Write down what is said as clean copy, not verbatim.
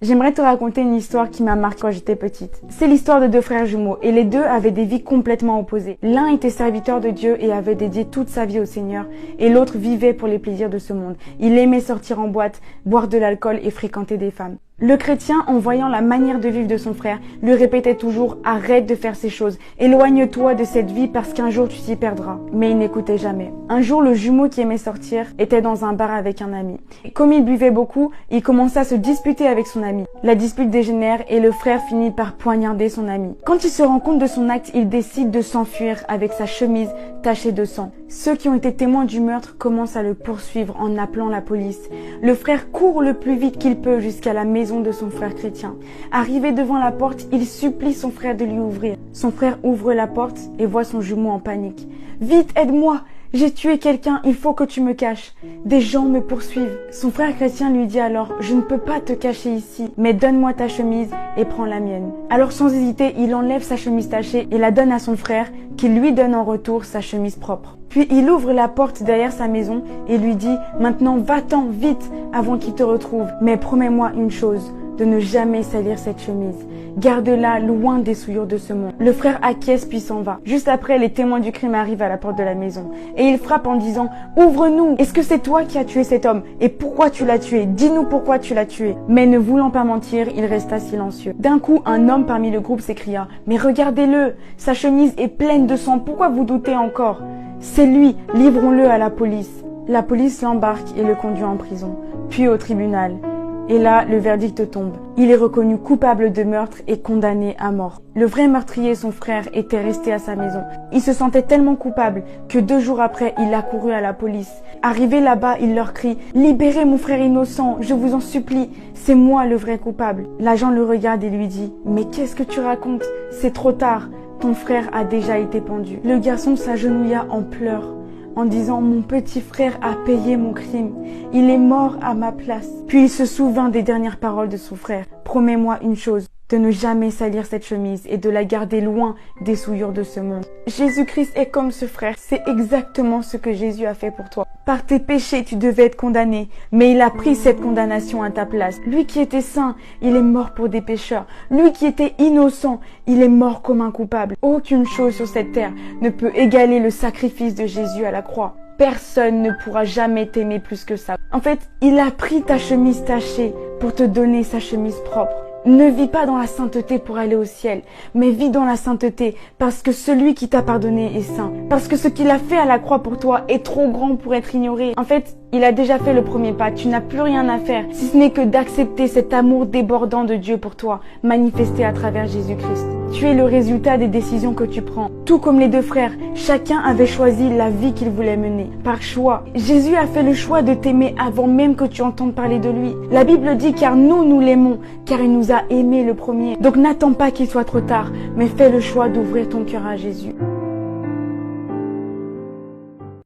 J'aimerais te raconter une histoire qui m'a marquée quand j'étais petite. C'est l'histoire de deux frères jumeaux et les deux avaient des vies complètement opposées. L'un était serviteur de Dieu et avait dédié toute sa vie au Seigneur et l'autre vivait pour les plaisirs de ce monde. Il aimait sortir en boîte, boire de l'alcool et fréquenter des femmes. Le chrétien, en voyant la manière de vivre de son frère, lui répétait toujours « Arrête de faire ces choses, éloigne-toi de cette vie parce qu'un jour tu t'y perdras ». Mais il n'écoutait jamais. Un jour, le jumeau qui aimait sortir était dans un bar avec un ami. Comme il buvait beaucoup, il commença à se disputer avec son ami. La dispute dégénère et le frère finit par poignarder son ami. Quand il se rend compte de son acte, il décide de s'enfuir avec sa chemise tachée de sang. Ceux qui ont été témoins du meurtre commencent à le poursuivre en appelant la police. Le frère court le plus vite qu'il peut jusqu'à la maison de son frère chrétien. Arrivé devant la porte, il supplie son frère de lui ouvrir. Son frère ouvre la porte et voit son jumeau en panique. « Vite, aide-moi! J'ai tué quelqu'un, il faut que tu me caches. Des gens me poursuivent. » Son frère chrétien lui dit alors « Je ne peux pas te cacher ici, mais donne-moi ta chemise et prends la mienne. » Alors sans hésiter, il enlève sa chemise tachée et la donne à son frère qui lui donne en retour sa chemise propre. Puis il ouvre la porte derrière sa maison et lui dit « Maintenant va-t'en vite avant qu'il te retrouve. Mais promets-moi une chose, de ne jamais salir cette chemise. Garde-la loin des souillures de ce monde. » Le frère acquiesce puis s'en va. Juste après, les témoins du crime arrivent à la porte de la maison et ils frappent en disant « Ouvre-nous! Est-ce que c'est toi qui as tué cet homme? Et pourquoi tu l'as tué? Dis-nous pourquoi tu l'as tué. » Mais ne voulant pas mentir, il resta silencieux. D'un coup, un homme parmi le groupe s'écria « Mais regardez-le! Sa chemise est pleine de sang. Pourquoi vous doutez encore? C'est lui, livrons-le à la police. » La police l'embarque et le conduit en prison, puis au tribunal. Et là, le verdict tombe. Il est reconnu coupable de meurtre et condamné à mort. Le vrai meurtrier, son frère, était resté à sa maison. Il se sentait tellement coupable que 2 jours après, il a couru à la police. Arrivé là-bas, il leur crie « Libérez mon frère innocent, je vous en supplie, c'est moi le vrai coupable. » L'agent le regarde et lui dit « Mais qu'est-ce que tu racontes? C'est trop tard, ton frère a déjà été pendu. » Le garçon s'agenouilla en pleurs, en disant « Mon petit frère a payé mon crime. Il est mort à ma place. » Puis il se souvint des dernières paroles de son frère. « Promets-moi une chose, de ne jamais salir cette chemise et de la garder loin des souillures de ce monde. » Jésus-Christ est comme ce frère. C'est exactement ce que Jésus a fait pour toi. Par tes péchés, tu devais être condamné, mais il a pris cette condamnation à ta place. Lui qui était saint, il est mort pour des pécheurs. Lui qui était innocent, il est mort comme un coupable. Aucune chose sur cette terre ne peut égaler le sacrifice de Jésus à la croix. Personne ne pourra jamais t'aimer plus que ça. En fait, il a pris ta chemise tachée pour te donner sa chemise propre. Ne vis pas dans la sainteté pour aller au ciel, mais vis dans la sainteté parce que celui qui t'a pardonné est saint. Parce que ce qu'il a fait à la croix pour toi est trop grand pour être ignoré. En fait, il a déjà fait le premier pas. Tu n'as plus rien à faire, si ce n'est que d'accepter cet amour débordant de Dieu pour toi, manifesté à travers Jésus-Christ. Tu es le résultat des décisions que tu prends. Tout comme les 2 frères, chacun avait choisi la vie qu'il voulait mener. Par choix, Jésus a fait le choix de t'aimer avant même que tu entendes parler de lui. La Bible dit car nous l'aimons, car il nous a aimés le premier. Donc n'attends pas qu'il soit trop tard, mais fais le choix d'ouvrir ton cœur à Jésus.